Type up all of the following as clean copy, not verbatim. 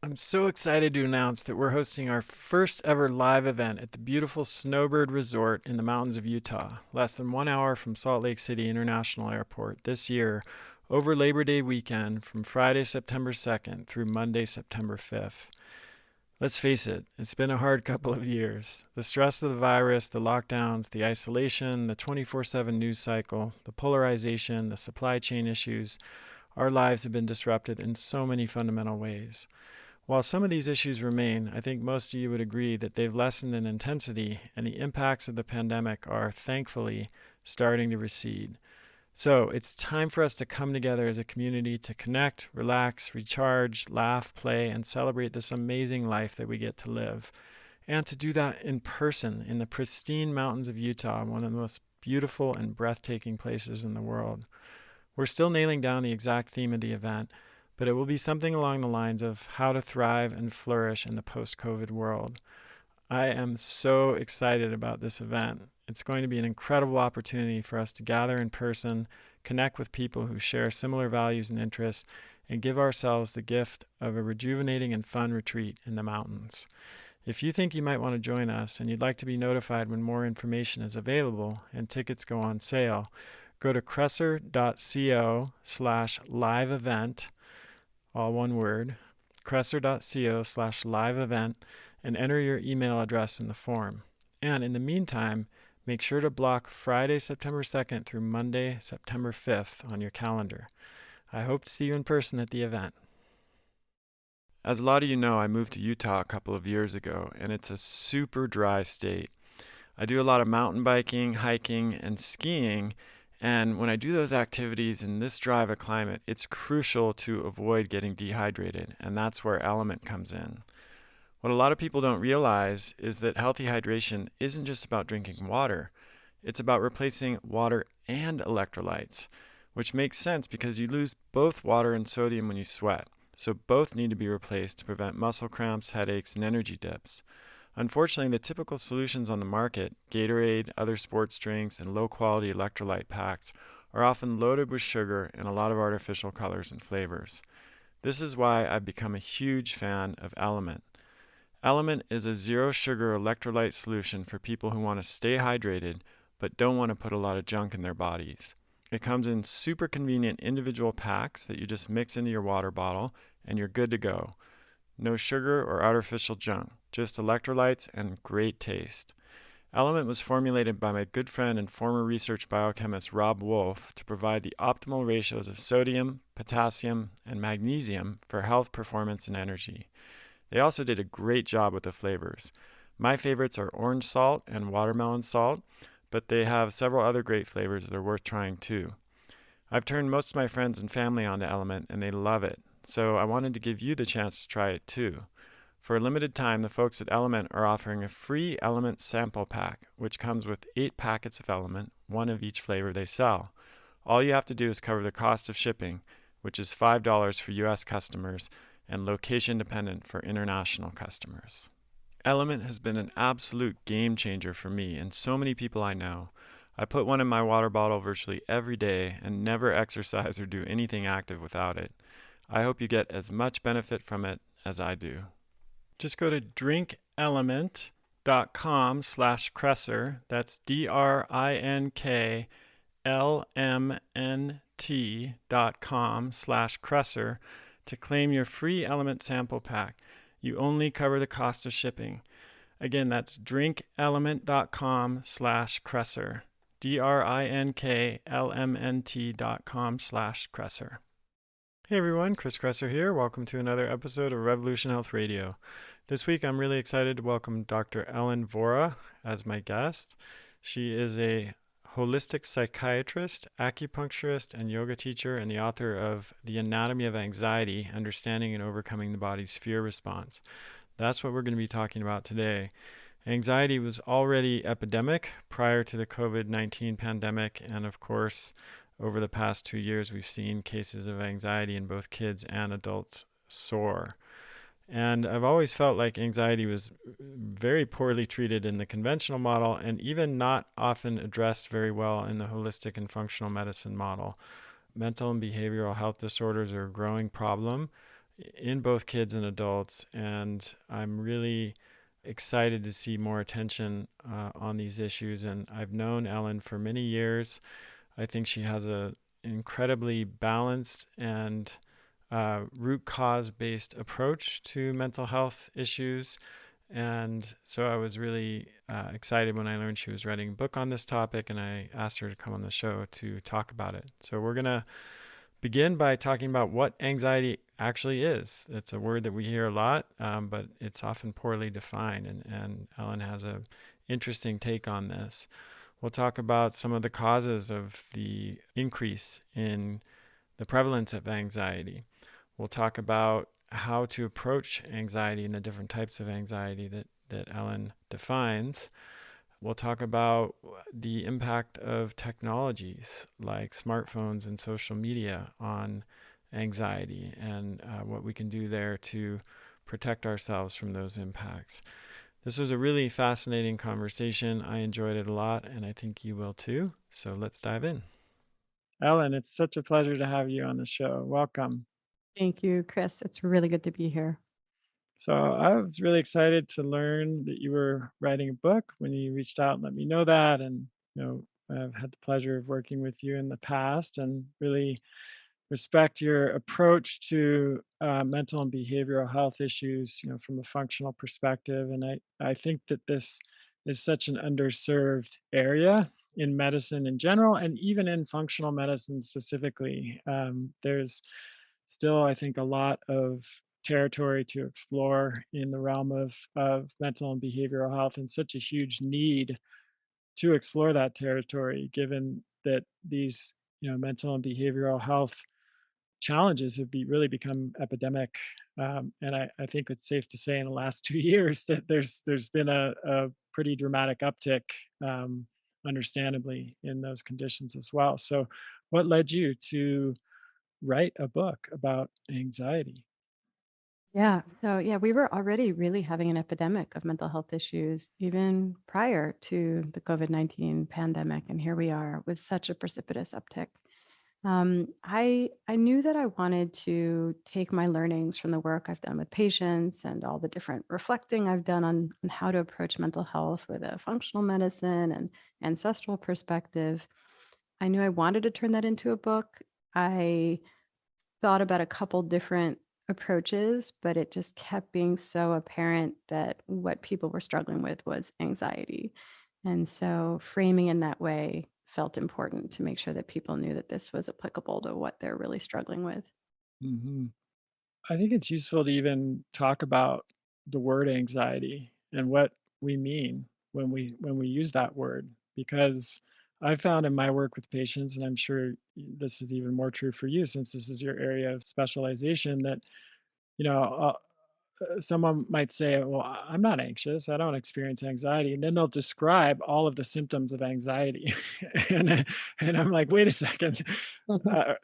I'm so excited to announce that we're hosting our first ever live event at the beautiful Snowbird Resort in the mountains of Utah, less than 1 hour from Salt Lake City International Airport this year, over Labor Day weekend from Friday, September 2nd through Monday, September 5th. Let's face it, it's been a hard couple of years. The stress of the virus, the lockdowns, the isolation, the 24/7 news cycle, the polarization, the supply chain issues, our lives have been disrupted in so many fundamental ways. While some of these issues remain, I think most of you would agree that they've lessened in intensity and the impacts of the pandemic are, thankfully, starting to recede. So it's time for us to come together as a community to connect, relax, recharge, laugh, play, and celebrate this amazing life that we get to live. And to do that in person in the pristine mountains of Utah, one of the most beautiful and breathtaking places in the world. We're still nailing down the exact theme of the event, but it will be something along the lines of how to thrive and flourish in the post-COVID world. I am so excited about this event. It's going to be an incredible opportunity for us to gather in person, connect with people who share similar values and interests, and give ourselves the gift of a rejuvenating and fun retreat in the mountains. If you think you might want to join us and you'd like to be notified when more information is available and tickets go on sale, go to kresser.co/live event, all one word, kresser.co/live event, and enter your email address in the form. And in the meantime, make sure to block Friday, September 2nd through Monday, September 5th on your calendar. I hope to see you in person at the event. As a lot of you know, I moved to Utah a couple of years ago, and it's a super dry state. I do a lot of mountain biking, hiking, and skiing, and when I do those activities in this dry of a climate, it's crucial to avoid getting dehydrated, and that's where Element comes in. What a lot of people don't realize is that healthy hydration isn't just about drinking water. It's about replacing water and electrolytes, which makes sense because you lose both water and sodium when you sweat. So both need to be replaced to prevent muscle cramps, headaches, and energy dips. Unfortunately, the typical solutions on the market, Gatorade, other sports drinks, and low-quality electrolyte packs, are often loaded with sugar and a lot of artificial colors and flavors. This is why I've become a huge fan of Element. Element is a zero-sugar electrolyte solution for people who want to stay hydrated but don't want to put a lot of junk in their bodies. It comes in super convenient individual packs that you just mix into your water bottle and you're good to go. No sugar or artificial junk, just electrolytes and great taste. Element was formulated by my good friend and former research biochemist Rob Wolf to provide the optimal ratios of sodium, potassium, and magnesium for health, performance, and energy. They also did a great job with the flavors. My favorites are orange salt and watermelon salt, but they have several other great flavors that are worth trying too. I've turned most of my friends and family onto Element and they love it, so I wanted to give you the chance to try it too. For a limited time, the folks at Element are offering a free Element sample pack, which comes with 8 packets of Element, one of each flavor they sell. All you have to do is cover the cost of shipping, which is $5 for US customers and location dependent for international customers. Element has been an absolute game changer for me and so many people I know. I put one in my water bottle virtually every day and never exercise or do anything active without it. I hope you get as much benefit from it as I do. Just go to drinkelement.com/Kresser. That's DRINKLMNT.com/Kresser to claim your free Element sample pack. You only cover the cost of shipping. Again, that's drinkelement.com/Kresser. DRINKLMNT.com/Kresser. Hey everyone, Chris Kresser here. Welcome to another episode of Revolution Health Radio. This week I'm really excited to welcome Dr. Ellen Vora as my guest. She is a holistic psychiatrist, acupuncturist, and yoga teacher, and the author of The Anatomy of Anxiety, Understanding and Overcoming the Body's Fear Response. That's what we're going to be talking about today. Anxiety was already epidemic prior to the COVID-19 pandemic, and of course, over the past 2 years, we've seen cases of anxiety in both kids and adults soar. And I've always felt like anxiety was very poorly treated in the conventional model and even not often addressed very well in the holistic and functional medicine model. Mental and behavioral health disorders are a growing problem in both kids and adults. And I'm really excited to see more attention on these issues. And I've known Ellen for many years. I think she has an incredibly balanced and root cause based approach to mental health issues. And so I was really excited when I learned she was writing a book on this topic, and I asked her to come on the show to talk about it. So we're going to begin by talking about what anxiety actually is. It's a word that we hear a lot, but it's often poorly defined, and Ellen has an interesting take on this. We'll talk about some of the causes of the increase in the prevalence of anxiety. We'll talk about how to approach anxiety and the different types of anxiety that Ellen defines. We'll talk about the impact of technologies like smartphones and social media on anxiety and what we can do there to protect ourselves from those impacts. This was a really fascinating conversation. I enjoyed it a lot, and I think you will too. So let's dive in. Ellen, it's such a pleasure to have you on the show. Welcome. Thank you, Chris. It's really good to be here. So I was really excited to learn that you were writing a book when you reached out and let me know that. And, I've had the pleasure of working with you in the past and really respect your approach to mental and behavioral health issues, from a functional perspective. And I think that this is such an underserved area in medicine in general, and even in functional medicine specifically. There's still, I think, a lot of territory to explore in the realm of mental and behavioral health, and such a huge need to explore that territory, given that these, mental and behavioral health challenges have really become epidemic. And I think it's safe to say in the last 2 years that there's been a pretty dramatic uptick, understandably, in those conditions as well. So, what led you to write a book about anxiety? Yeah. We were already really having an epidemic of mental health issues even prior to the COVID-19 pandemic. And here we are with such a precipitous uptick. I knew that I wanted to take my learnings from the work I've done with patients and all the different reflecting I've done on how to approach mental health with a functional medicine and ancestral perspective. I knew I wanted to turn that into a book. I thought about a couple different approaches, but it just kept being so apparent that what people were struggling with was anxiety. And so framing in that way felt important to make sure that people knew that this was applicable to what they're really struggling with. hmm I think it's useful to even talk about the word anxiety and what we mean when we use that word, because I found in my work with patients, and I'm sure this is even more true for you since this is your area of specialization, that you know uh, someone might say, "Well, I'm not anxious. I don't experience anxiety," and then they'll describe all of the symptoms of anxiety, and and I'm like, "Wait a second,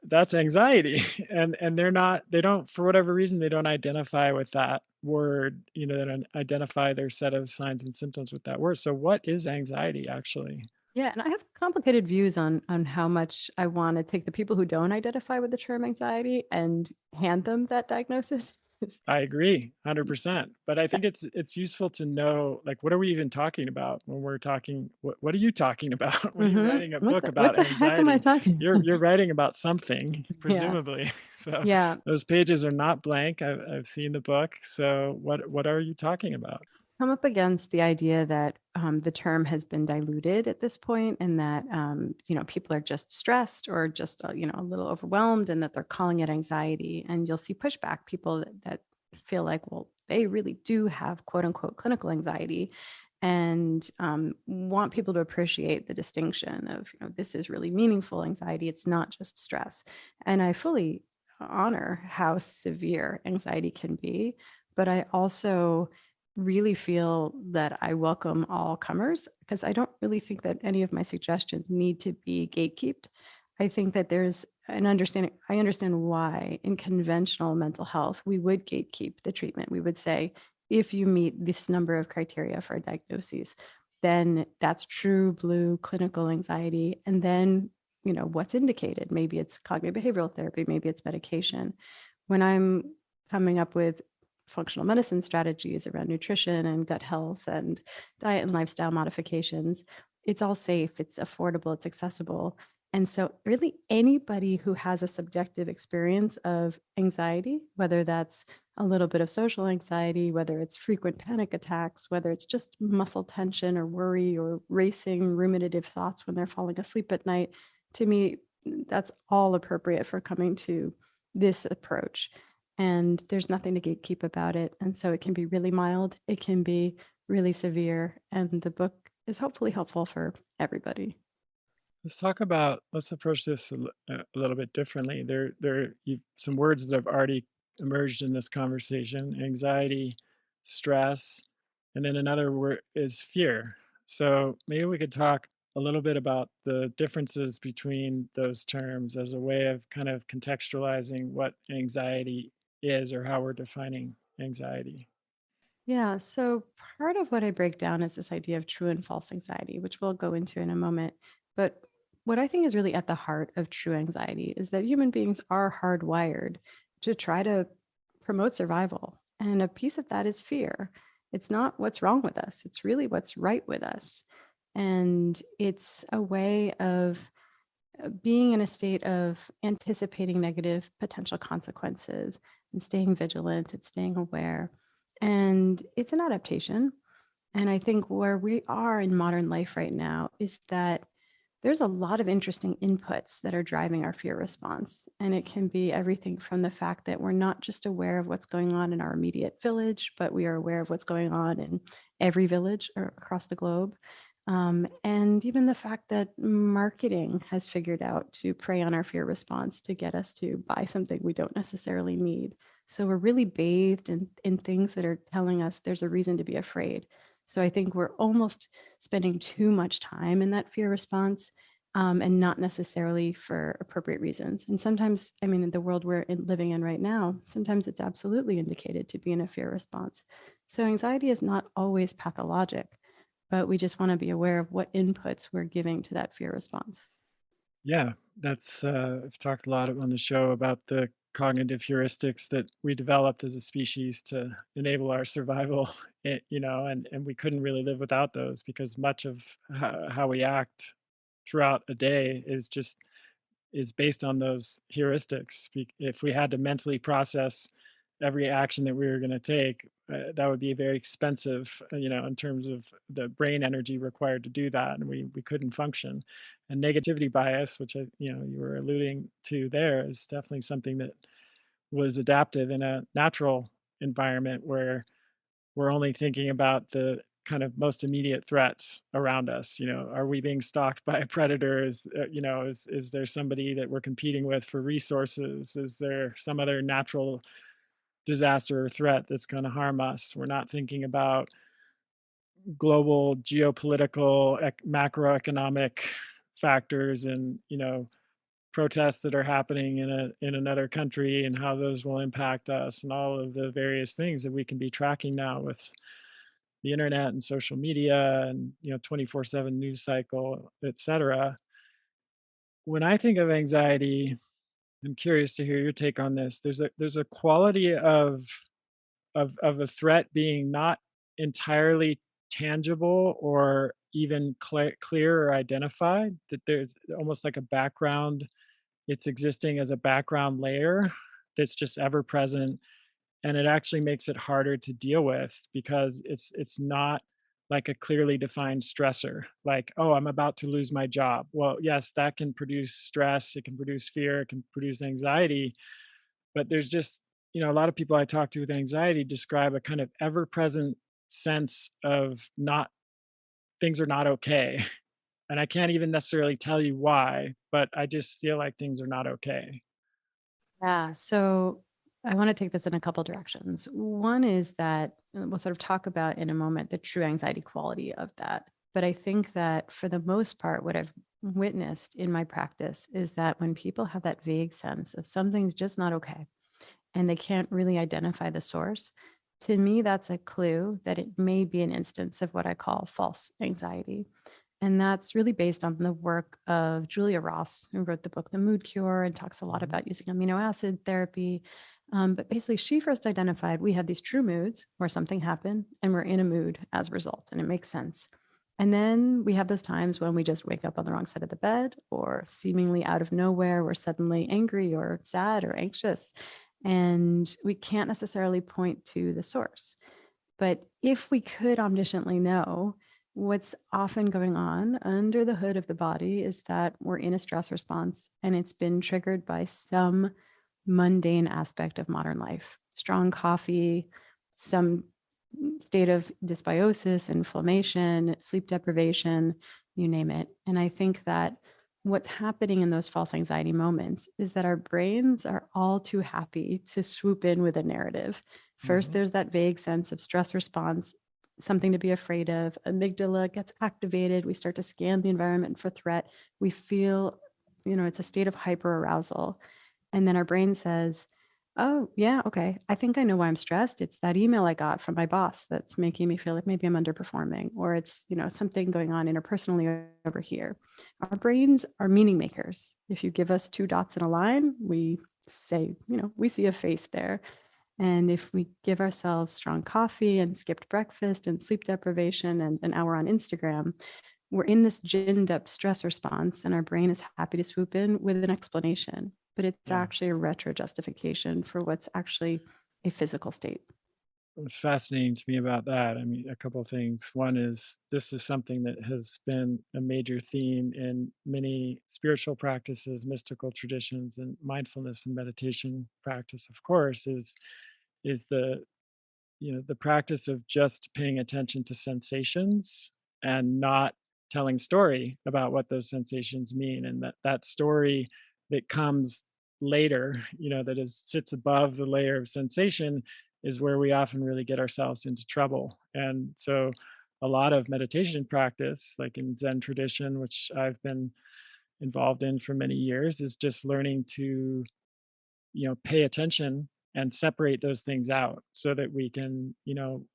that's anxiety," and they don't, for whatever reason, they don't identify with that word. They don't identify their set of signs and symptoms with that word. So, what is anxiety actually? Yeah, and I have complicated views on how much I want to take the people who don't identify with the term anxiety and hand them that diagnosis. I agree, 100%. But I think it's useful to know, like, what are we even talking about when we're talking? What are you talking about when you're writing a What book the what about the heck am I anxiety? talking? You're writing about something, Yeah, presumably. So yeah. those pages are not blank. I've seen the book. So what are you talking about? Come up against the idea that the term has been diluted at this point, and that people are just stressed or just a little overwhelmed, and that they're calling it anxiety. And you'll see pushback, people that feel like, well, they really do have quote unquote clinical anxiety, and want people to appreciate the distinction of, this is really meaningful anxiety. It's not just stress. And I fully honor how severe anxiety can be, but I also really feel that I welcome all comers, because I don't really think that any of my suggestions need to be gatekept. I think that there's an understanding. I understand why in conventional mental health, we would gatekeep the treatment. We would say, if you meet this number of criteria for diagnoses, then that's true blue clinical anxiety. And then, what's indicated? Maybe it's cognitive behavioral therapy, maybe it's medication. When I'm coming up with functional medicine strategies around nutrition and gut health and diet and lifestyle modifications. It's all safe, it's affordable, it's accessible. And so, really, anybody who has a subjective experience of anxiety, whether that's a little bit of social anxiety, whether it's frequent panic attacks, whether it's just muscle tension or worry or racing ruminative thoughts when they're falling asleep at night, to me, that's all appropriate for coming to this approach. And there's nothing to gatekeep about it. And so it can be really mild, it can be really severe. And the book is hopefully helpful for everybody. Let's approach this a little bit differently. Some words that have already emerged in this conversation: anxiety, stress, and then another word is fear. So maybe we could talk a little bit about the differences between those terms as a way of kind of contextualizing what anxiety is or how we're defining anxiety. Yeah. So part of what I break down is this idea of true and false anxiety, which we'll go into in a moment. But what I think is really at the heart of true anxiety is that human beings are hardwired to try to promote survival. And a piece of that is fear. It's not what's wrong with us, it's really what's right with us. And it's a way of being in a state of anticipating negative potential consequences and staying vigilant and staying aware. And it's an adaptation. And I think where we are in modern life right now is that there's a lot of interesting inputs that are driving our fear response. And it can be everything from the fact that we're not just aware of what's going on in our immediate village, but we are aware of what's going on in every village across the globe. And even the fact that marketing has figured out to prey on our fear response to get us to buy something we don't necessarily need. So we're really bathed in things that are telling us there's a reason to be afraid. So I think we're almost spending too much time in that fear response, and not necessarily for appropriate reasons. And sometimes, I mean, in the world living in right now, sometimes it's absolutely indicated to be in a fear response. So anxiety is not always pathologic, but we just want to be aware of what inputs we're giving to that fear response. Yeah, I've talked a lot on the show about the cognitive heuristics that we developed as a species to enable our survival, and we couldn't really live without those because much of how we act throughout a day is based on those heuristics. If we had to mentally process every action that we were going to take, that would be very expensive, in terms of the brain energy required to do that, and we couldn't function. And negativity bias, which you were alluding to there, is definitely something that was adaptive in a natural environment where we're only thinking about the kind of most immediate threats around us. Are we being stalked by a predator? Is there somebody that we're competing with for resources? Is there some other natural disaster or threat that's going to harm us? We're not thinking about global geopolitical, macroeconomic factors and, protests that are happening in another country and how those will impact us and all of the various things that we can be tracking now with the internet and social media and 24/7 news cycle, etc. When I think of anxiety, I'm curious to hear your take on this. There's a quality of a threat being not entirely tangible or even clear or identified, that there's almost like a background, it's existing as a background layer that's just ever present, and it actually makes it harder to deal with because it's not like a clearly defined stressor, like, oh, I'm about to lose my job. Well, yes, that can produce stress, it can produce fear, it can produce anxiety, but there's just, a lot of people I talk to with anxiety describe a kind of ever present sense of not, things are not okay. And I can't even necessarily tell you why, but I just feel like things are not okay. Yeah. So I want to take this in a couple directions. One is that we'll sort of talk about in a moment the true anxiety quality of that. But I think that for the most part, what I've witnessed in my practice is that when people have that vague sense of something's just not okay and they can't really identify the source, to me, that's a clue that it may be an instance of what I call false anxiety. And that's really based on the work of Julia Ross, who wrote the book The Mood Cure and talks a lot Mhm. about using amino acid therapy But basically, she first identified we have these true moods where something happened and we're in a mood as a result, and it makes sense. And then we have those times when we just wake up on the wrong side of the bed, or seemingly out of nowhere, we're suddenly angry or sad or anxious. And we can't necessarily point to the source. But if we could omnisciently know, what's often going on under the hood of the body is that we're in a stress response and it's been triggered by some mundane aspect of modern life. Strong coffee, some state of dysbiosis, inflammation, sleep deprivation, you name it. And I think that what's happening in those false anxiety moments is that our brains are all too happy to swoop in with a narrative. First, there's that vague sense of stress response, something to be afraid of. Amygdala gets activated. We start to scan the environment for threat. We feel, it's a state of hyperarousal. And then our brain says, oh, yeah, okay. I think I know why I'm stressed. It's that email I got from my boss that's making me feel like maybe I'm underperforming, or it's, something going on interpersonally over here. Our brains are meaning makers. If you give us two dots in a line, we say, we see a face there. And if we give ourselves strong coffee and skipped breakfast and sleep deprivation and an hour on Instagram, we're in this ginned up stress response, and our brain is happy to swoop in with an explanation, but it's actually a retro justification for what's actually a physical state. What's fascinating to me about that, I mean, a couple of things. One is this is something that has been a major theme in many spiritual practices, mystical traditions, and mindfulness and meditation practice, of course, is the practice of just paying attention to sensations and not telling story about what those sensations mean, and that story that comes later, that sits above the layer of sensation, is where we often really get ourselves into trouble. And so a lot of meditation practice, like in Zen tradition, which I've been involved in for many years, is just learning to pay attention and separate those things out so that we can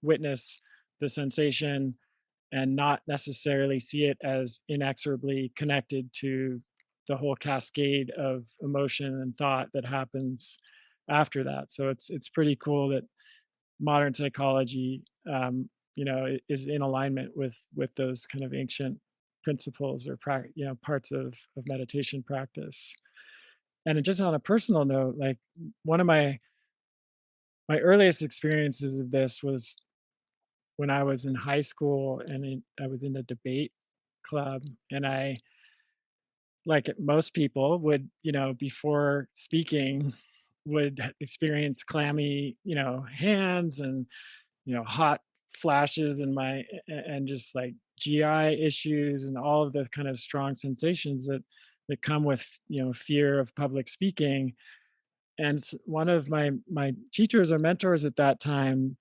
witness the sensation and not necessarily see it as inexorably connected to the whole cascade of emotion and thought that happens after that. So it's pretty cool that modern psychology is in alignment with those kind of ancient principles or parts of meditation practice. And just on a personal note, like one of my earliest experiences of this was when I was in high school, and I was in the debate club, and I, like most people would, before speaking, would experience clammy, hands, and hot flashes in my and just like GI issues and all of the kind of strong sensations that come with fear of public speaking. And one of my teachers or mentors at that time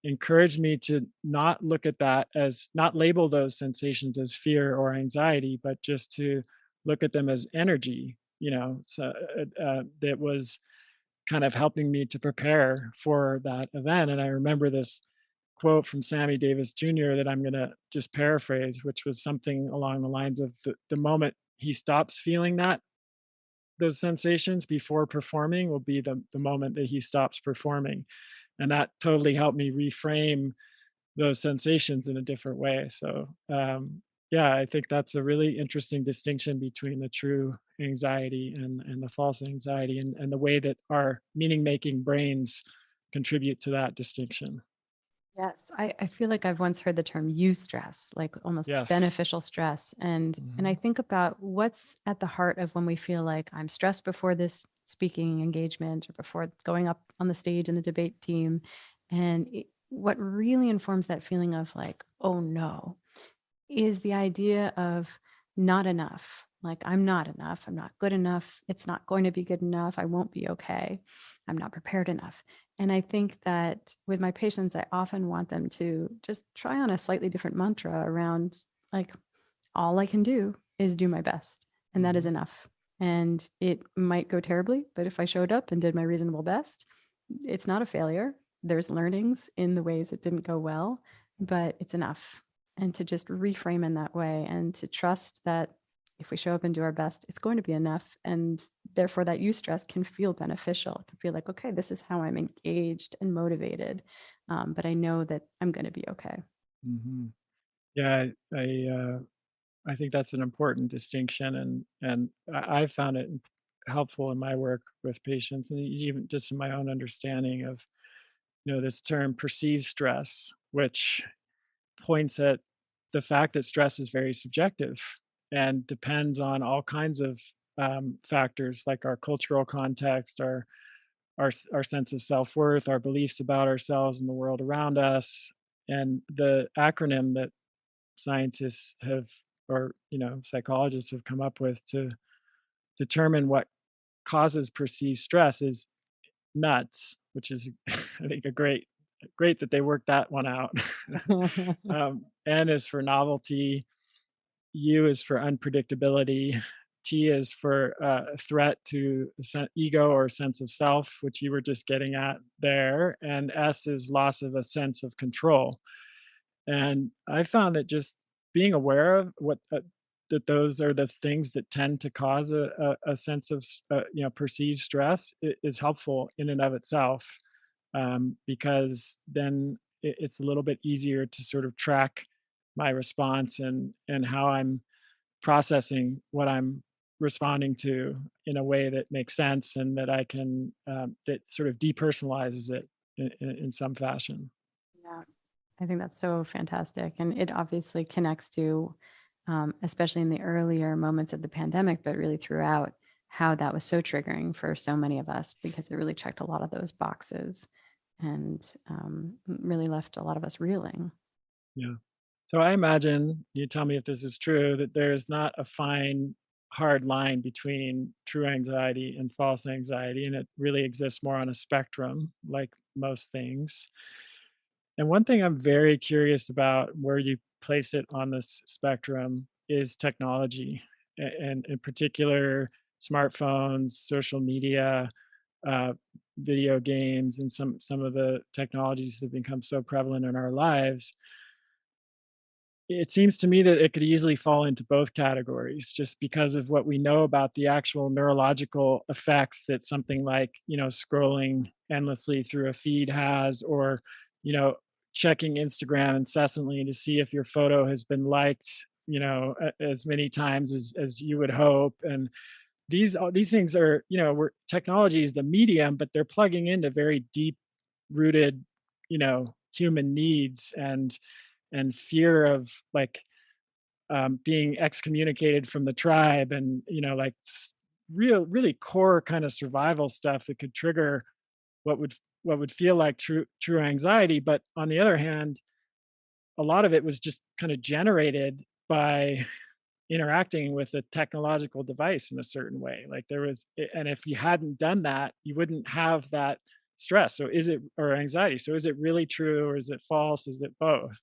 encouraged me to not look at that, as not label those sensations as fear or anxiety, but just to look at them as energy, so that was kind of helping me to prepare for that event. And I remember this quote from Sammy Davis Jr. that I'm going to just paraphrase, which was something along the lines of the moment he stops feeling those sensations before performing will be the moment that he stops performing. And that totally helped me reframe those sensations in a different way. So, yeah, I think that's a really interesting distinction between the true anxiety and the false anxiety, and the way that our meaning making brains contribute to that distinction. Yes, I feel like I've once heard the term eustress, like almost Yes. beneficial stress. And I Hmm. think about what's at the heart of when we feel like I'm stressed before this speaking engagement or before going up on the stage in the debate team. And what really informs that feeling of like, oh no, is the idea of not enough. Like, I'm not enough. I'm not good enough. It's not going to be good enough. I won't be okay. I'm not prepared enough. And I think that with my patients, I often want them to just try on a slightly different mantra around like, all I can do is do my best, and that is Hmm. enough. And it might go terribly, but if I showed up and did my reasonable best, it's not a failure. There's learnings in the ways it didn't go well, but it's enough. And to just reframe in that way and to trust that if we show up and do our best, it's going to be enough. And therefore, that eustress can feel beneficial. It can feel like, okay, this is how I'm engaged and motivated. But I know that I'm going to be okay. Hmm. Yeah, I think that's an important distinction, and I've found it helpful in my work with patients, and even just in my own understanding of this term perceived stress, which points at the fact that stress is very subjective and depends on all kinds of factors like our cultural context, our sense of self worth, our beliefs about ourselves and the world around us, and the acronym that scientists have or psychologists have come up with to determine what causes perceived stress is nuts, which is I think a great that they worked that one out. N is for novelty, U is for unpredictability, T is for threat to ego or sense of self, which you were just getting at there, and S is loss of a sense of control. And I found that just being aware of that those are the things that tend to cause a sense of perceived stress is helpful in and of itself, because then it's a little bit easier to sort of track my response and how I'm processing what I'm responding to in a way that makes sense and that I can that sort of depersonalizes it in some fashion. Yeah, I think that's so fantastic. And it obviously connects to, especially in the earlier moments of the pandemic, but really throughout, how that was so triggering for so many of us because it really checked a lot of those boxes and really left a lot of us reeling. Yeah. So I imagine, you tell me if this is true, that there's not a fine, hard line between true anxiety and false anxiety, and it really exists more on a spectrum, like most things. And one thing I'm very curious about where you place it on this spectrum is technology, and in particular, smartphones, social media, uh, video games, and some of the technologies that have become so prevalent in our lives. It seems to me that it could easily fall into both categories just because of what we know about the actual neurological effects that something like, scrolling endlessly through a feed has, or, you know, checking Instagram incessantly to see if your photo has been liked, as many times as you would hope. And these things are, where technology is the medium, but they're plugging into very deep rooted, human needs and fear of like being excommunicated from the tribe, and like really core kind of survival stuff that could trigger what would what would feel like true anxiety. But on the other hand, a lot of it was just kind of generated by interacting with a technological device in a certain way. Like and if you hadn't done that, you wouldn't have that stress. So is it, or anxiety? So is it really true, or is it false? Is it both?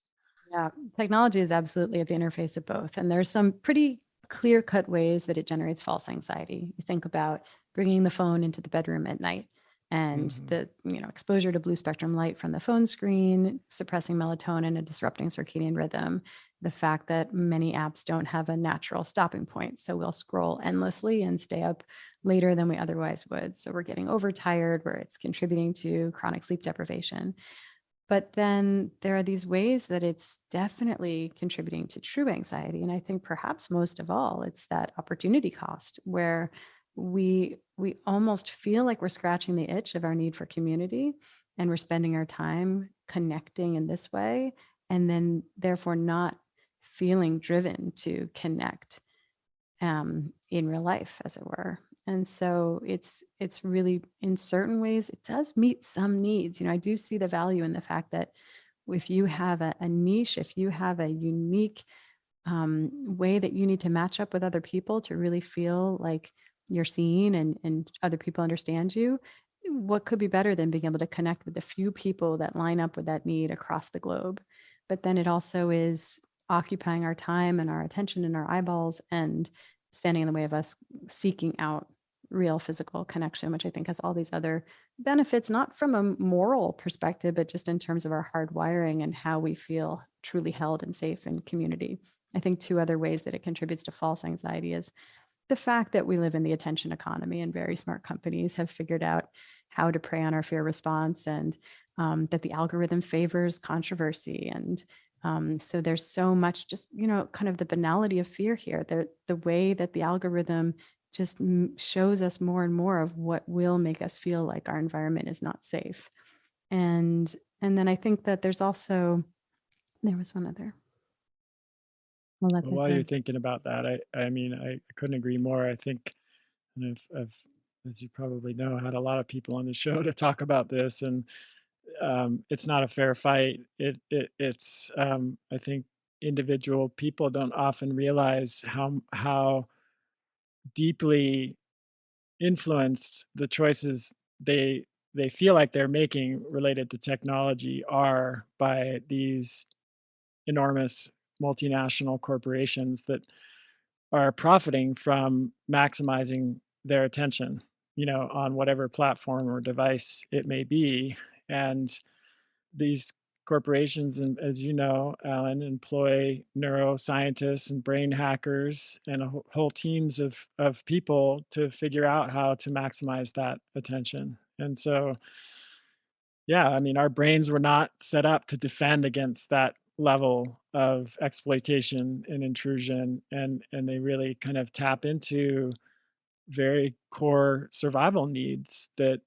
Yeah, technology is absolutely at the interface of both. And there's some pretty clear cut ways that it generates false anxiety. You think about bringing the phone into the bedroom at night and Hmm. the exposure to blue spectrum light from the phone screen suppressing melatonin and disrupting circadian rhythm, the fact that many apps don't have a natural stopping point, so we'll scroll endlessly and stay up later than we otherwise would, so we're getting overtired where it's contributing to chronic sleep deprivation. But then there are these ways that it's definitely contributing to true anxiety. And I think perhaps most of all, it's that opportunity cost where we almost feel like we're scratching the itch of our need for community and we're spending our time connecting in this way and then therefore not feeling driven to connect in real life, as it were. And so it's really, in certain ways, it does meet some needs. I do see the value in the fact that if you have a niche, if you have a unique way that you need to match up with other people to really feel like you're seen and other people understand you, what could be better than being able to connect with the few people that line up with that need across the globe? But then it also is occupying our time and our attention and our eyeballs and standing in the way of us seeking out real physical connection, which I think has all these other benefits, not from a moral perspective, but just in terms of our hard wiring and how we feel truly held and safe in community. I think two other ways that it contributes to false anxiety is the fact that we live in the attention economy and very smart companies have figured out how to prey on our fear response, and that the algorithm favors controversy. And so there's so much just, kind of the banality of fear here, the way that the algorithm just shows us more and more of what will make us feel like our environment is not safe. And then I think that there was one other. I'll let Well, that while you're go. thinking about that, I mean, I couldn't agree more. I think, and I've, as you probably know, had a lot of people on the show to talk about this, and it's not a fair fight. It's I think individual people don't often realize how deeply influenced the choices they feel like they're making related to technology are by these enormous multinational corporations that are profiting from maximizing their attention, on whatever platform or device it may be. And these corporations, and as you know, Alan, employ neuroscientists and brain hackers and whole teams of people to figure out how to maximize that attention. And so, yeah, I mean, our brains were not set up to defend against that level of exploitation and intrusion, and they really kind of tap into very core survival needs that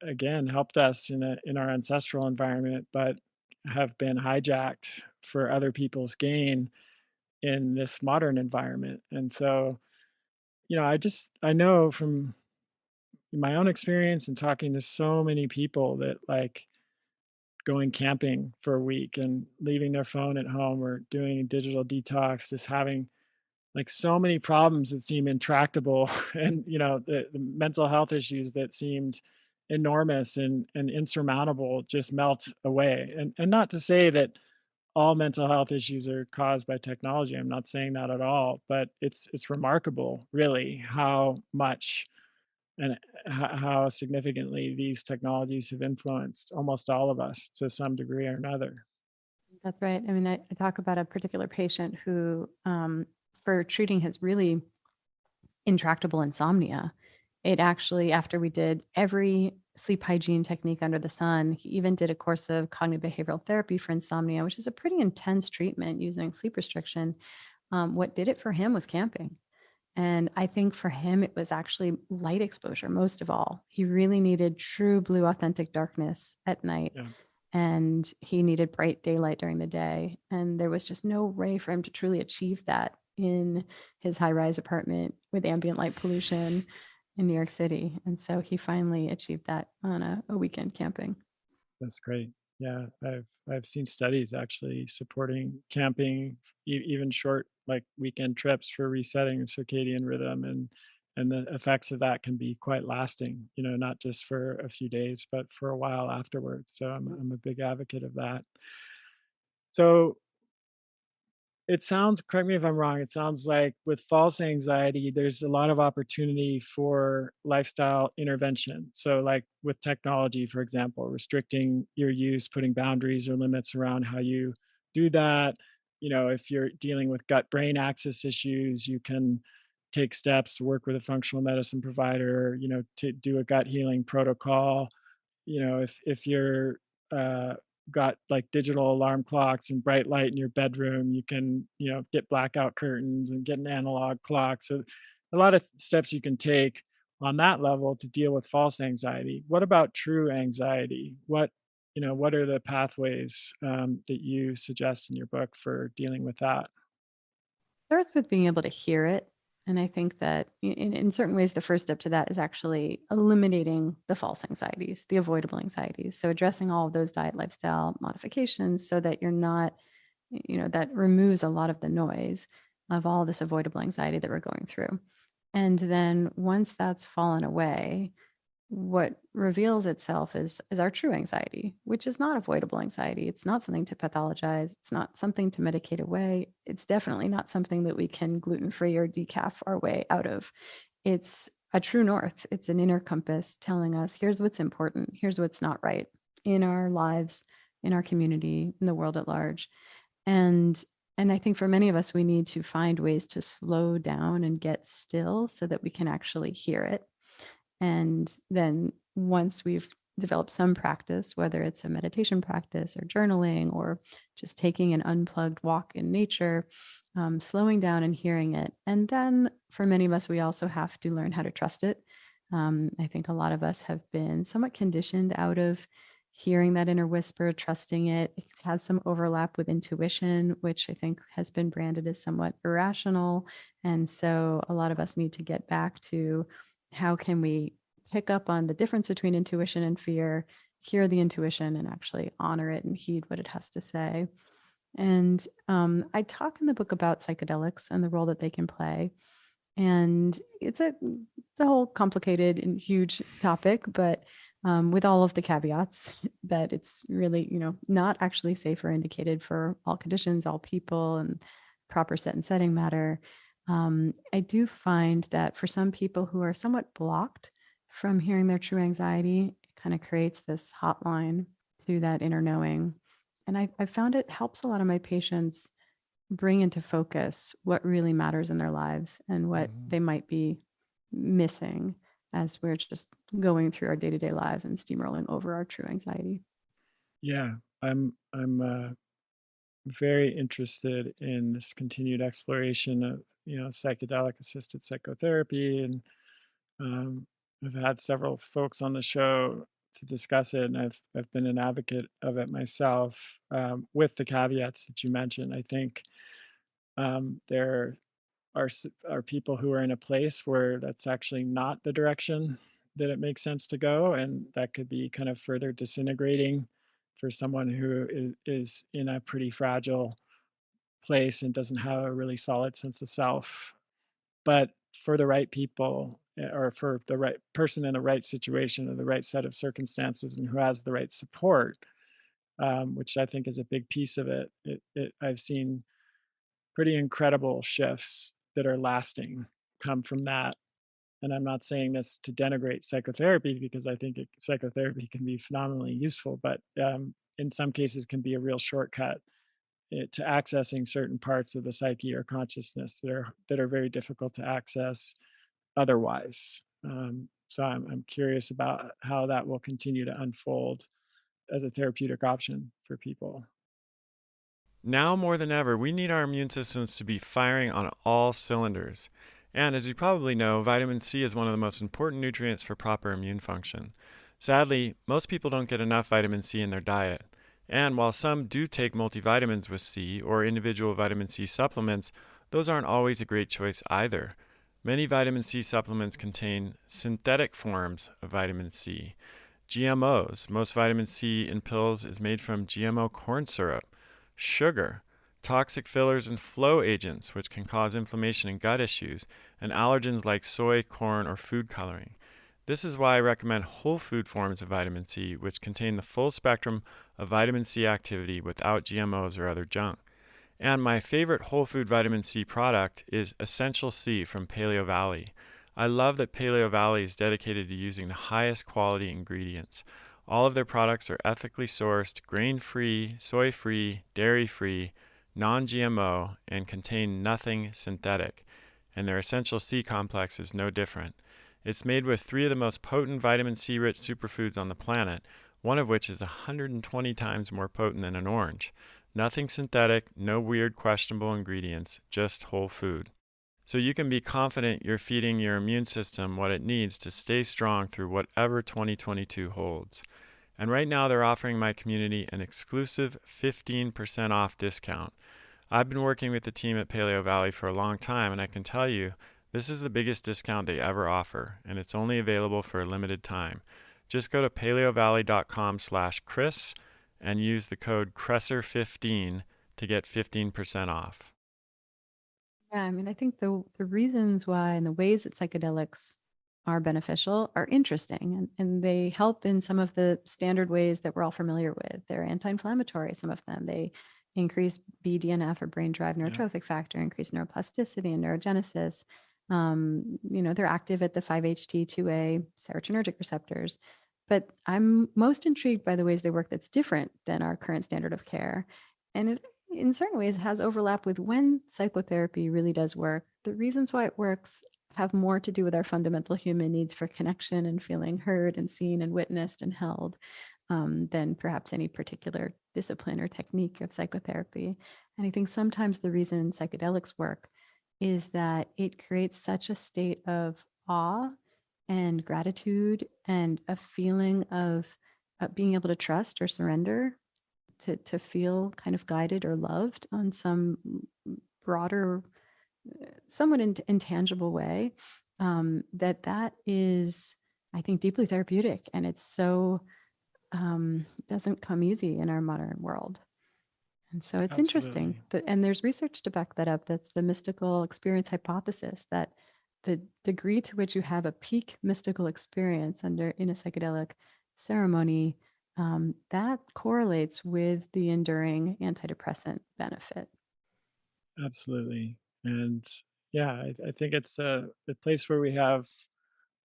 again helped us in our ancestral environment, but have been hijacked for other people's gain in this modern environment. And so, I know from my own experience and talking to so many people that like going camping for a week and leaving their phone at home or doing a digital detox, just having like so many problems that seem intractable and the mental health issues that seemed enormous and insurmountable just melt away. And not to say that all mental health issues are caused by technology. I'm not saying that at all, but it's remarkable really how much and how significantly these technologies have influenced almost all of us to some degree or another. That's right. I mean, I talk about a particular patient who, for treating his really intractable insomnia, it actually, after we did every sleep hygiene technique under the sun, he even did a course of cognitive behavioral therapy for insomnia, which is a pretty intense treatment using sleep restriction. What did it for him was camping. And I think for him, it was actually light exposure most of all. He really needed true blue, authentic darkness at night. Yeah, And he needed bright daylight during the day. And there was just no way for him to truly achieve that in his high rise apartment with ambient light pollution in New York City. And so he finally achieved that on a weekend camping. that's great. Yeah, I've seen studies actually supporting camping, even short like weekend trips for resetting the circadian rhythm, and the effects of that can be quite lasting. Not just for a few days, but for a while afterwards. So I'm a big advocate of that. So it sounds, correct me if I'm wrong, it sounds like with false anxiety, there's a lot of opportunity for lifestyle intervention. So, like with technology, for example, restricting your use, putting boundaries or limits around how you do that. If you're dealing with gut brain axis issues, you can take steps to work with a functional medicine provider, to do a gut healing protocol. If you're uh, got like digital alarm clocks and bright light in your bedroom, you can get blackout curtains and get an analog clock. So a lot of steps you can take on that level to deal with false anxiety. What about true anxiety? What are the pathways that you suggest in your book for dealing with that? Starts with being able to hear it. And I think that in certain ways, the first step to that is actually eliminating the false anxieties, the avoidable anxieties. So addressing all of those diet lifestyle modifications so that you're not, that removes a lot of the noise of all this avoidable anxiety that we're going through. And then once that's fallen away, what reveals itself is our true anxiety, which is not avoidable anxiety. It's not something to pathologize. It's not something to medicate away. It's definitely not something that we can gluten-free or decaf our way out of. It's a true north. It's an inner compass telling us here's what's important, here's what's not right in our lives, in our community, in the world at large. And And I think for many of us, we need to find ways to slow down and get still so that we can actually hear it. And then once we've developed some practice, whether it's a meditation practice or journaling or just taking an unplugged walk in nature, slowing down and hearing it. And then for many of us, we also have to learn how to trust it. I think a lot of us have been somewhat conditioned out of hearing that inner whisper, trusting it. It has some overlap with intuition, which I think has been branded as somewhat irrational. And so a lot of us need to get back to how can we pick up on the difference between intuition and fear, hear the intuition and actually honor it and heed what it has to say. And I talk in the book about psychedelics and the role that they can play. And it's a whole complicated and huge topic, but with all of the caveats that it's really, not actually safe or indicated for all conditions, all people, and proper set and setting matter. I do find that for some people who are somewhat blocked from hearing their true anxiety, it kind of creates this hotline to that inner knowing. And I found it helps a lot of my patients bring into focus what really matters in their lives and what they might be missing as we're just going through our day-to-day lives and steamrolling over our true anxiety. Yeah, I'm very interested in this continued exploration of psychedelic assisted psychotherapy, and um, I've had several folks on the show to discuss it, and I've been an advocate of it myself, with the caveats that you mentioned. I think there are people who are in a place where that's actually not the direction that it makes sense to go, and that could be kind of further disintegrating for someone who is in a pretty fragile place and doesn't have a really solid sense of self. But for the right people, or for the right person in the right situation or the right set of circumstances and who has the right support, which I think is a big piece of it, I've seen pretty incredible shifts that are lasting come from that. And I'm not saying this to denigrate psychotherapy, because I think psychotherapy can be phenomenally useful, but in some cases can be a real shortcut to accessing certain parts of the psyche or consciousness that are very difficult to access otherwise. So I'm curious about how that will continue to unfold as a therapeutic option for people. Now more than ever, we need our immune systems to be firing on all cylinders. And as you probably know, vitamin C is one of the most important nutrients for proper immune function. Sadly, most people don't get enough vitamin C in their diet. And while some do take multivitamins with C or individual vitamin C supplements, those aren't always a great choice either. Many vitamin C supplements contain synthetic forms of vitamin C. GMOs. Most vitamin C in pills is made from GMO corn syrup. Sugar, toxic fillers and flow agents, which can cause inflammation and gut issues, and allergens like soy, corn, or food coloring. This is why I recommend whole food forms of vitamin C, which contain the full spectrum of vitamin C activity without GMOs or other junk. And my favorite whole food vitamin C product is Essential C from Paleo Valley. I love that Paleo Valley is dedicated to using the highest quality ingredients. All of their products are ethically sourced, grain-free, soy-free, dairy-free, non-GMO, and contain nothing synthetic. And their Essential C complex is no different. It's made with 3 of the most potent vitamin C-rich superfoods on the planet, one of which is 120 times more potent than an orange. Nothing synthetic, no weird questionable ingredients, just whole food. So you can be confident you're feeding your immune system what it needs to stay strong through whatever 2022 holds. And right now they're offering my community an exclusive 15% off discount. I've been working with the team at Paleo Valley for a long time, and I can tell you this is the biggest discount they ever offer, and it's only available for a limited time. Just go to paleovalley.com/Chris and use the code Kresser15 to get 15% off. Yeah, I mean, I think the reasons why and the ways that psychedelics are beneficial are interesting, and they help in some of the standard ways that we're all familiar with. They're anti-inflammatory, some of them. They increase BDNF or brain drive Yeah. neurotrophic factor, increase neuroplasticity and neurogenesis. They're active at the 5-HT2A serotonergic receptors. But I'm most intrigued by the ways they work that's different than our current standard of care. And in certain ways has overlap with when psychotherapy really does work. The reasons why it works have more to do with our fundamental human needs for connection and feeling heard and seen and witnessed and held than perhaps any particular discipline or technique of psychotherapy. And I think sometimes the reason psychedelics work is that it creates such a state of awe and gratitude and a feeling of being able to trust or surrender to feel kind of guided or loved on some broader, somewhat intangible way. That is, I think, deeply therapeutic, and it's so doesn't come easy in our modern world. And so it's interesting. Absolutely. And there's research to back that up. That's the mystical experience hypothesis, that the degree to which you have a peak mystical experience in a psychedelic ceremony, that correlates with the enduring antidepressant benefit. Absolutely. And yeah, I think it's a place where we have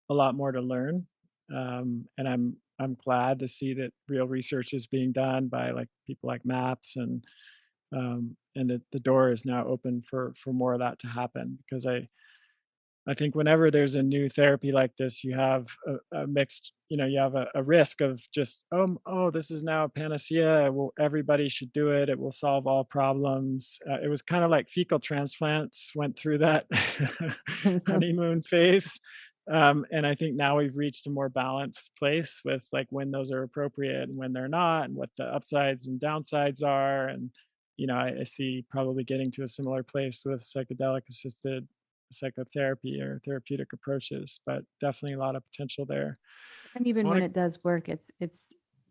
a lot more to learn. And I'm glad to see that real research is being done by like people like MAPS, and that the door is now open for more of that to happen, because I think whenever there's a new therapy like this, you have a mixed, you have a risk of just, oh, this is now a panacea. Well, everybody should do it. It will solve all problems. It was kind of like fecal transplants went through that honeymoon phase. And I think now we've reached a more balanced place with like when those are appropriate and when they're not, and what the upsides and downsides are. And, I see probably getting to a similar place with psychedelic assisted psychotherapy or therapeutic approaches, but definitely a lot of potential there. And I even want when to, it does work, it's it's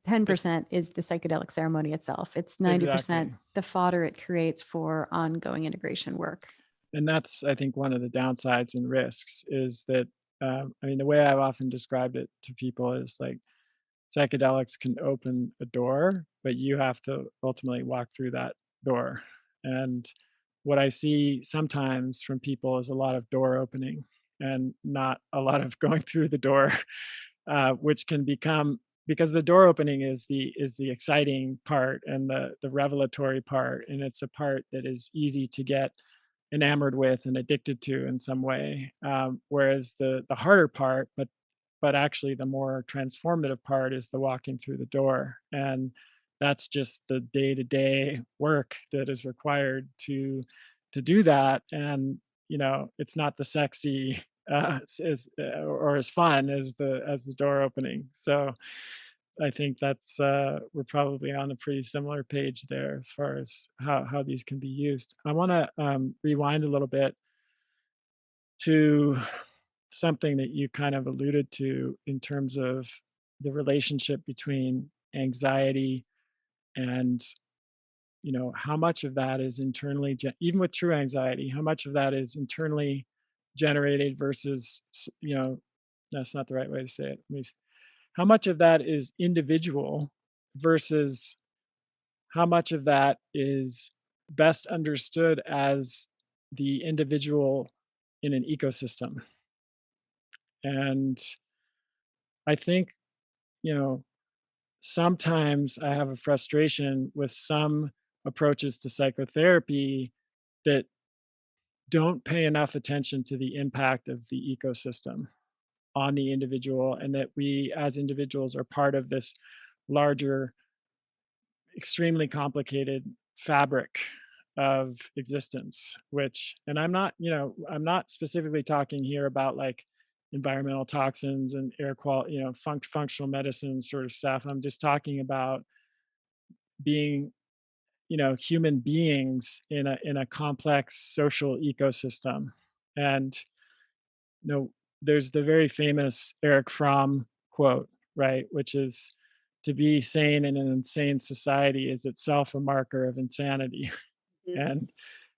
10% is the psychedelic ceremony itself. It's 90% exactly. the fodder it creates for ongoing integration work. And that's, I think, one of the downsides and risks is that, I mean, the way I've often described it to people is like psychedelics can open a door, but you have to ultimately walk through that door. And what I see sometimes from people is a lot of door opening and not a lot of going through the door, which can become, because the door opening is the exciting part and the revelatory part, and it's a part that is easy to get enamored with and addicted to in some way. Whereas the harder part, but actually the more transformative part, is the walking through the door, and that's just the day to day work that is required to do that. And it's not the sexy or as fun as the door opening. So I think that's we're probably on a pretty similar page there as far as how these can be used. I want to rewind a little bit to something that you kind of alluded to in terms of the relationship between anxiety and how much of that is internally even with true anxiety, how much of that is internally generated versus that's not the right way to say it. How much of that is individual versus how much of that is best understood as the individual in an ecosystem. And I think, you know, sometimes I have a frustration with some approaches to psychotherapy that don't pay enough attention to the impact of the ecosystem on the individual, and that we as individuals are part of this larger, extremely complicated fabric of existence. Which, and I'm not specifically talking here about like environmental toxins and air quality, functional medicine sort of stuff. I'm just talking about being, human beings in a complex social ecosystem. And you know there's the very famous Eric Fromm quote, right, which is, to be sane in an insane society is itself a marker of insanity. Mhm.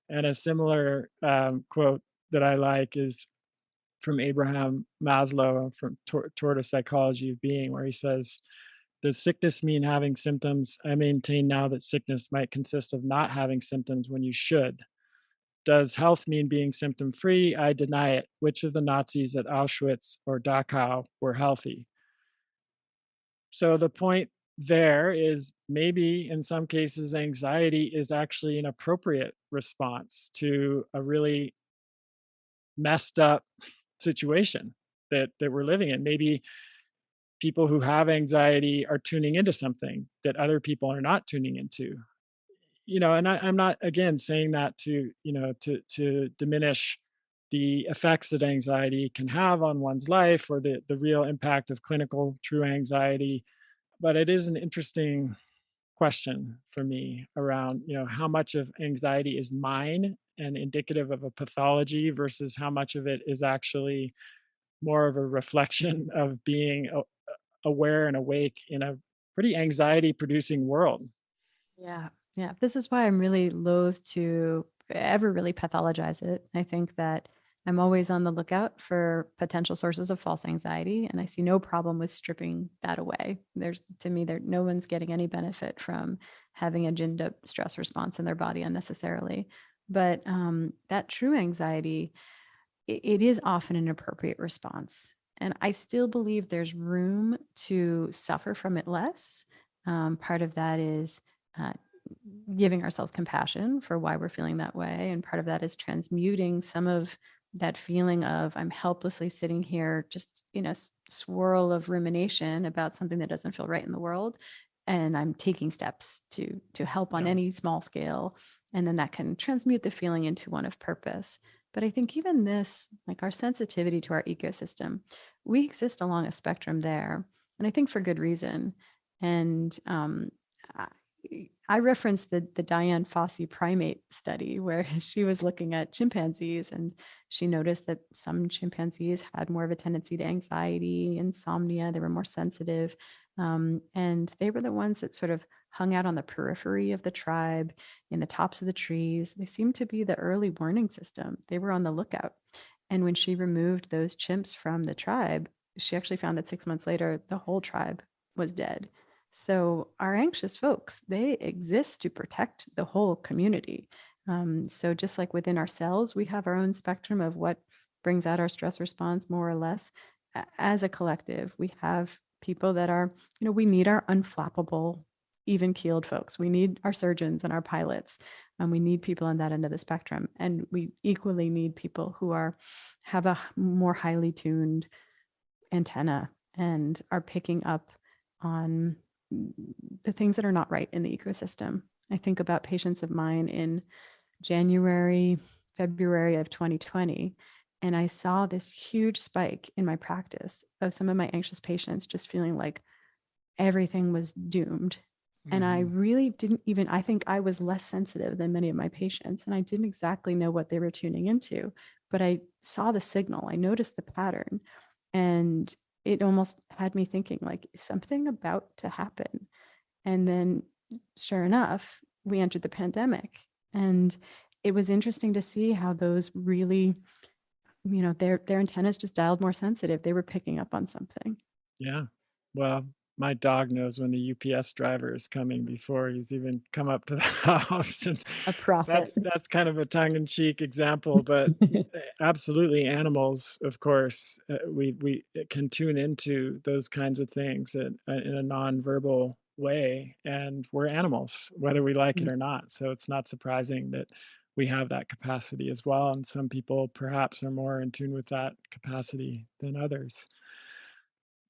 And a similar quote that I like is from Abraham Maslow from Toward a Psychology of Being, where he says, does sickness mean having symptoms? I maintain now that sickness might consist of not having symptoms when you should. Does health mean being symptom free? I deny it. Which of the Nazis at Auschwitz or Dachau were healthy? So the point there is maybe in some cases anxiety is actually an appropriate response to a really messed up situation that we're living in. Maybe people who have anxiety are tuning into something that other people are not tuning into. And I'm not again saying that to to diminish the effects that anxiety can have on one's life or the real impact of clinical true anxiety, but it is an interesting question for me around how much of anxiety is mine and indicative of a pathology versus how much of it is actually more of a reflection of being aware and awake in a pretty anxiety producing world. Yeah. Yeah. This is why I'm really loath to ever really pathologize it. I think that I'm always on the lookout for potential sources of false anxiety, and I see no problem with stripping that away. There's, to me, there no one's getting any benefit from having a ginned up stress response in their body unnecessarily. But that true anxiety, it is often an appropriate response. And I still believe there's room to suffer from it less. Part of that is uh, giving ourselves compassion for why we're feeling that way. And part of that is transmuting some of that feeling of I'm helplessly sitting here just in a swirl of rumination about something that doesn't feel right in the world. And I'm taking steps to help on Yeah. any small scale. And then that can transmute the feeling into one of purpose. But I think even this, like our sensitivity to our ecosystem, we exist along a spectrum there. And I think for good reason. And I I referenced the Diane Fossey primate study where she was looking at chimpanzees and she noticed that some chimpanzees had more of a tendency to anxiety, insomnia, they were more sensitive. And they were the ones that sort of hung out on the periphery of the tribe, in the tops of the trees. They seemed to be the early warning system. They were on the lookout. And when she removed those chimps from the tribe, she actually found that 6 months later, the whole tribe was dead. So our anxious folks, they exist to protect the whole community. So just like within ourselves, we have our own spectrum of what brings out our stress response more or less. As a collective, we have people that are, we need our unflappable, even keeled folks. We need our surgeons and our pilots. And we need people on that end of the spectrum. And we equally need people who have a more highly tuned antenna and are picking up on the things that are not right in the ecosystem. I think about patients of mine in January, February of 2020, and I saw this huge spike in my practice of some of my anxious patients just feeling like everything was doomed. And I Mhm. really didn't even, I think I was less sensitive than many of my patients, and I didn't exactly know what they were tuning into, but I saw the signal, I noticed the pattern, and it almost had me thinking, like, is something about to happen? And then, sure enough, we entered the pandemic. And it was interesting to see how those really, their antennas just dialed more sensitive. They were picking up on something. Yeah. Well, my dog knows when the UPS driver is coming before he's even come up to the house, and A prophet. that's kind of a tongue-in-cheek example, but absolutely animals, of course, we can tune into those kinds of things in a nonverbal way, and we're animals, whether we like it or not, so it's not surprising that we have that capacity as well, and some people perhaps are more in tune with that capacity than others.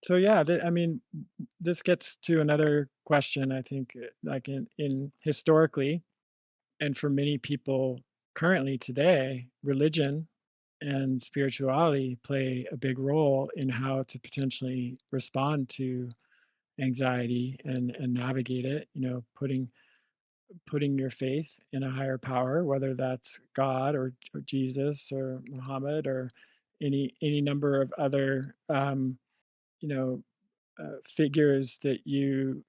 So yeah, I mean, this gets to another question. I think, like in historically, and for many people currently today, religion and spirituality play a big role in how to potentially respond to anxiety and navigate it. Putting your faith in a higher power, whether that's God or Jesus or Muhammad or any number of other you know figures that you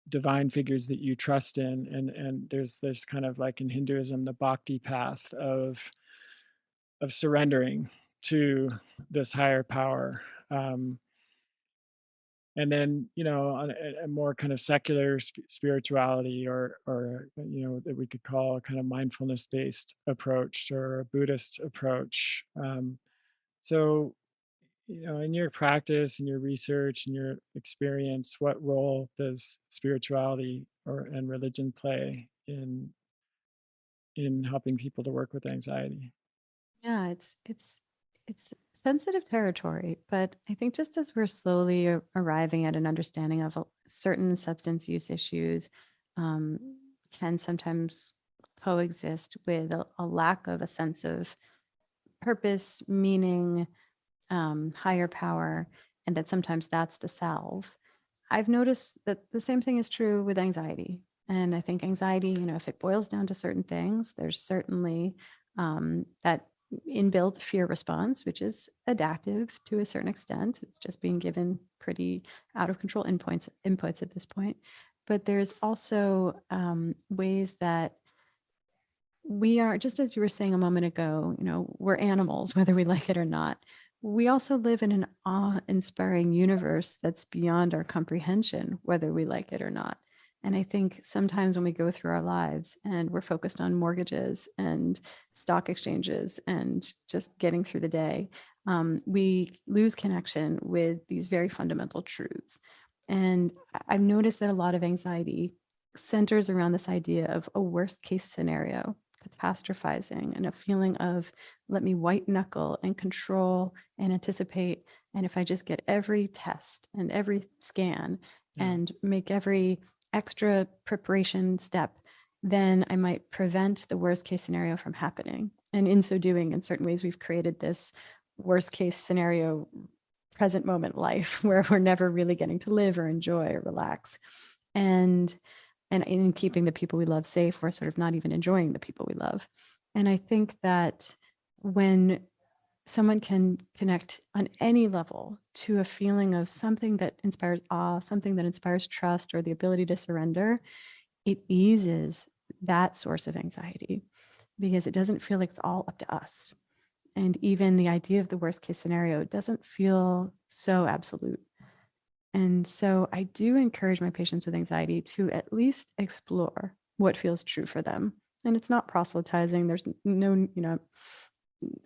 divine figures that you trust in, and there's this kind of like in Hinduism the bhakti path of surrendering to this higher power, and then on a more kind of secular spirituality or that we could call a kind of mindfulness based approach or a Buddhist approach. So in your practice and your research and your experience, what role does spirituality and religion play in helping people to work with anxiety? Yeah, it's sensitive territory, but I think just as we're slowly arriving at an understanding of certain substance use issues, um, can sometimes coexist with a lack of a sense of purpose, meaning, higher power, and that sometimes that's the salve. I've noticed that the same thing is true with anxiety. And I think anxiety, if it boils down to certain things, there's certainly that inbuilt fear response, which is adaptive to a certain extent. It's just being given pretty out of control inputs at this point. But there's also ways that we are, just as you were saying a moment ago, we're animals, whether we like it or not. We also live in an awe-inspiring universe that's beyond our comprehension, whether we like it or not. And I think sometimes when we go through our lives and we're focused on mortgages and stock exchanges and just getting through the day, we lose connection with these very fundamental truths. And I've noticed that a lot of anxiety centers around this idea of a worst case scenario, catastrophizing, and a feeling of let me white knuckle and control and anticipate. And if I just get every test and every scan Yeah. and make every extra preparation step, then I might prevent the worst case scenario from happening. And in so doing, in certain ways, we've created this worst case scenario present moment life where we're never really getting to live or enjoy or relax. And in keeping the people we love safe, we're sort of not even enjoying the people we love. And I think that when someone can connect on any level to a feeling of something that inspires awe, something that inspires trust, or the ability to surrender, it eases that source of anxiety because it doesn't feel like it's all up to us. And even the idea of the worst case scenario doesn't feel so absolute. And so I do encourage my patients with anxiety to at least explore what feels true for them. And it's not proselytizing. There's no,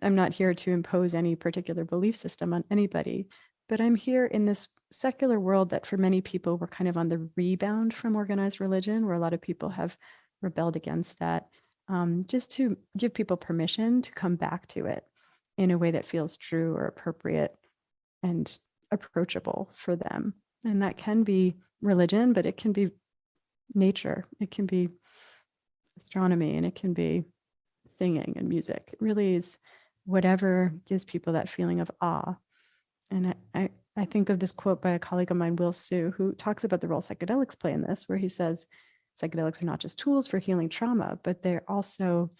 I'm not here to impose any particular belief system on anybody, but I'm here in this secular world that for many people, we're kind of on the rebound from organized religion, where a lot of people have rebelled against that, just to give people permission to come back to it in a way that feels true or appropriate and approachable for them. And that can be religion, but it can be nature, it can be astronomy, and it can be singing and music. It really is whatever gives people that feeling of awe. And I think of this quote by a colleague of mine, Will Sue, who talks about the role psychedelics play in this, where he says psychedelics are not just tools for healing trauma, but they're also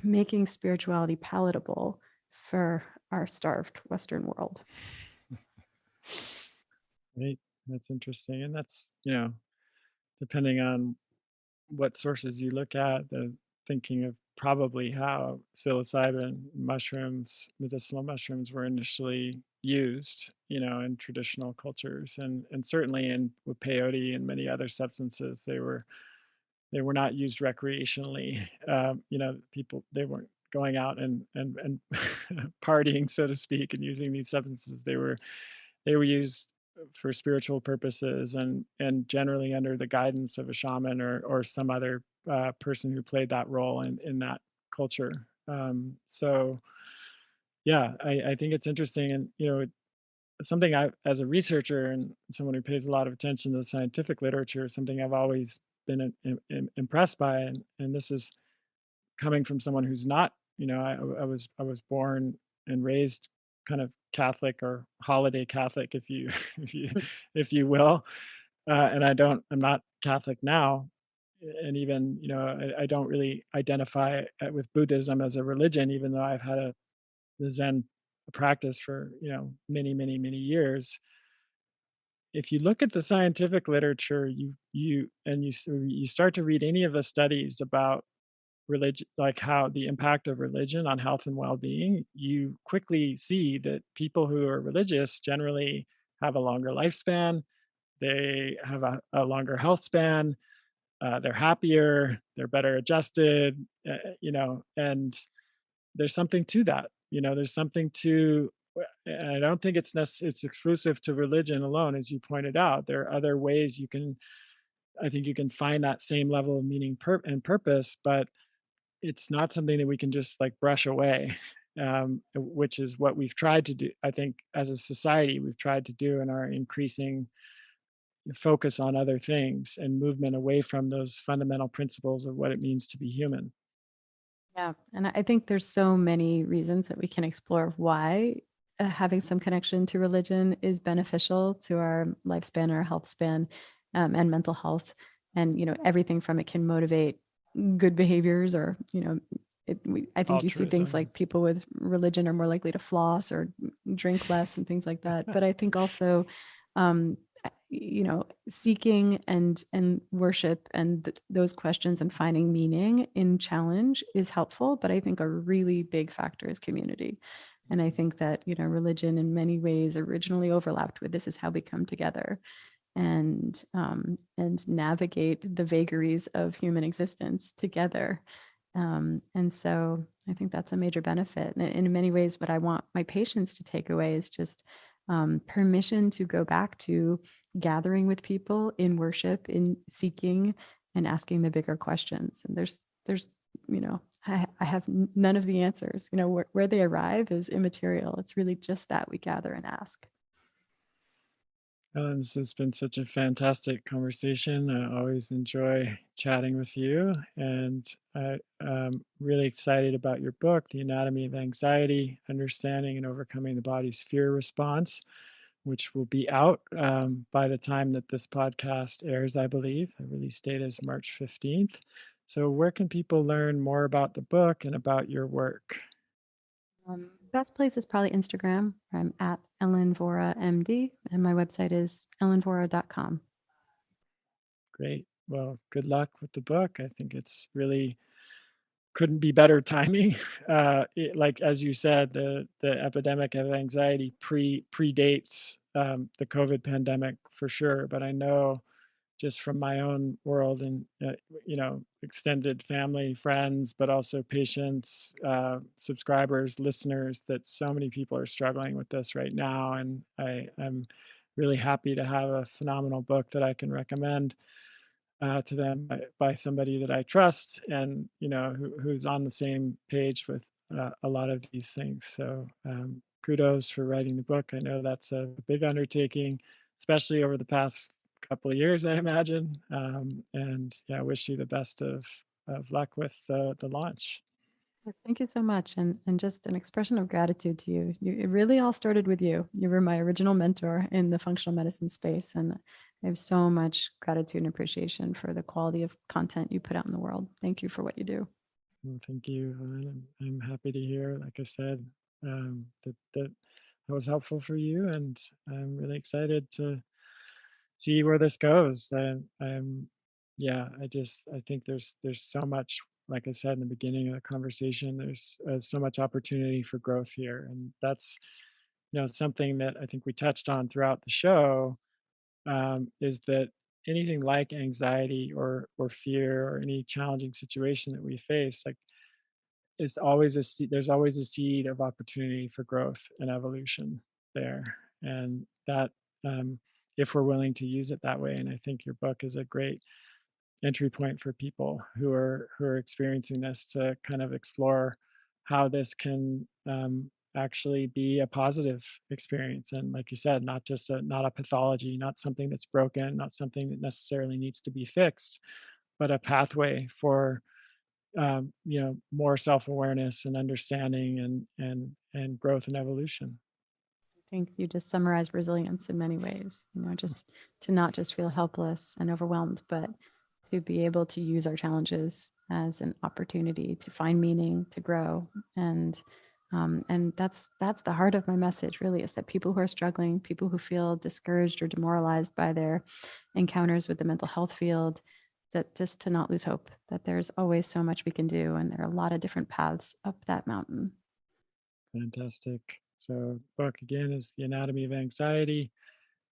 making spirituality palatable for our starved Western world. Right. That's interesting. And that's, depending on what sources you look at, the thinking of probably how psilocybin mushrooms, medicinal mushrooms, were initially used, in traditional cultures, and certainly in with peyote and many other substances, they were not used recreationally. People, they weren't going out and partying, so to speak, and using these substances. They were used for spiritual purposes, and generally under the guidance of a shaman or some other person who played that role in that culture. So yeah, I think it's interesting, and it's something I, as a researcher and someone who pays a lot of attention to the scientific literature, something I've always been impressed by, and this is coming from someone who's not, I was born and raised kind of Catholic or holiday Catholic, if you if you will, and I'm not Catholic now, and even I don't really identify with Buddhism as a religion, even though I've had the Zen practice for many years. If you look at the scientific literature, you start to read any of the studies about religion, like how the impact of religion on health and well-being, you quickly see that people who are religious generally have a longer lifespan, they have a longer health span, they're happier, they're better adjusted, and there's something to that. There's something to I don't think it's exclusive to religion alone, as you pointed out. There are other ways you can, I think you can find that same level of meaning and purpose, but it's not something that we can just like brush away, which is what we've tried to do. I think as a society, we've tried to do in our increasing focus on other things and movement away from those fundamental principles of what it means to be human. Yeah, and I think there's so many reasons that we can explore why having some connection to religion is beneficial to our lifespan, our health span, and mental health. And everything from it can motivate good behaviors, or I think you see things Altruism. like people with religion are more likely to floss or drink less and things like that. But I think also, um, seeking and worship and those questions and finding meaning in challenge is helpful. But I think a really big factor is community. And I think that, religion in many ways originally overlapped with this is how we come together and navigate the vagaries of human existence together. And so I think that's a major benefit. And in many ways, what I want my patients to take away is just permission to go back to gathering with people in worship, in seeking and asking the bigger questions. And there's, I have none of the answers. Where they arrive is immaterial. It's really just that we gather and ask. This has been such a fantastic conversation. I always enjoy chatting with you, and I'm really excited about your book, The Anatomy of Anxiety: Understanding and Overcoming the Body's Fear Response, which will be out by the time that this podcast airs, I believe. The release date is March 15th. So, where can people learn more about the book and about your work? Best place is probably Instagram. I'm at Ellen Vora MD, and my website is ellenvora.com. Great. Well, good luck with the book. I think it's really couldn't be better timing. Like as you said, the epidemic of anxiety predates the COVID pandemic for sure. But I know just from my own world and extended family, friends, but also patients, subscribers, listeners, that so many people are struggling with this right now, and I'm really happy to have a phenomenal book that I can recommend to them by somebody that I trust and who's on the same page with a lot of these things. So kudos for writing the book. I know that's a big undertaking, especially over the past couple of years, I imagine. And yeah, I wish you the best of luck with the launch. Yes, thank you so much. And just an expression of gratitude to you. It really all started with you. You were my original mentor in the functional medicine space. And I have so much gratitude and appreciation for the quality of content you put out in the world. Thank you for what you do. Well, thank you. I'm happy to hear, like I said, that was helpful for you, and I'm really excited to see where this goes. Yeah, I think there's so much, like I said in the beginning of the conversation, there's so much opportunity for growth here, and that's something that I think we touched on throughout the show, is that anything like anxiety or fear or any challenging situation that we face, like there's always a seed of opportunity for growth and evolution there, and that um, if we're willing to use it that way. And I think your book is a great entry point for people who are experiencing this to kind of explore how this can actually be a positive experience, and like you said, not a pathology, not something that's broken, not something that necessarily needs to be fixed, but a pathway for more self-awareness and understanding and growth and evolution. I think you just summarized resilience in many ways, just to not just feel helpless and overwhelmed, but to be able to use our challenges as an opportunity to find meaning, to grow. And that's the heart of my message, really, is that people who are struggling, people who feel discouraged or demoralized by their encounters with the mental health field, that just to not lose hope, that there's always so much we can do. And there are a lot of different paths up that mountain. Fantastic. So book again is The Anatomy of Anxiety: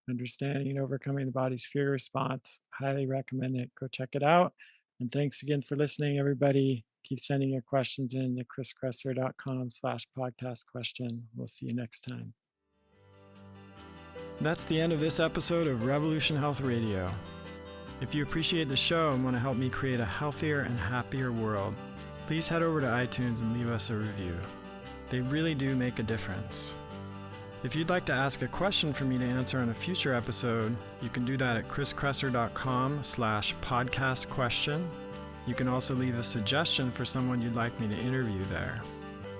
Understanding and Overcoming the Body's Fear Response. Highly recommend it. Go check it out. And thanks again for listening, everybody. Keep sending your questions in to chriskresser.com/podcast question. We'll see you next time. That's the end of this episode of Revolution Health Radio. If you appreciate the show and want to help me create a healthier and happier world, please head over to iTunes and leave us a review. They really do make a difference. If you'd like to ask a question for me to answer on a future episode, you can do that at chriskresser.com/podcast question. You can also leave a suggestion for someone you'd like me to interview there.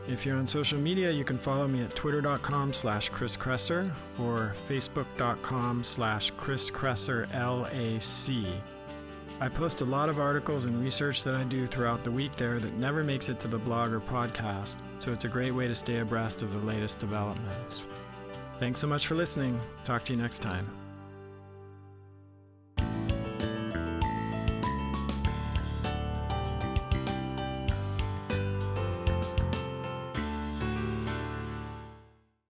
If you're on social media, you can follow me at twitter.com/Chris Kresser or facebook.com/Chris Kresser LAC. I post a lot of articles and research that I do throughout the week there that never makes it to the blog or podcast, so it's a great way to stay abreast of the latest developments. Thanks so much for listening. Talk to you next time.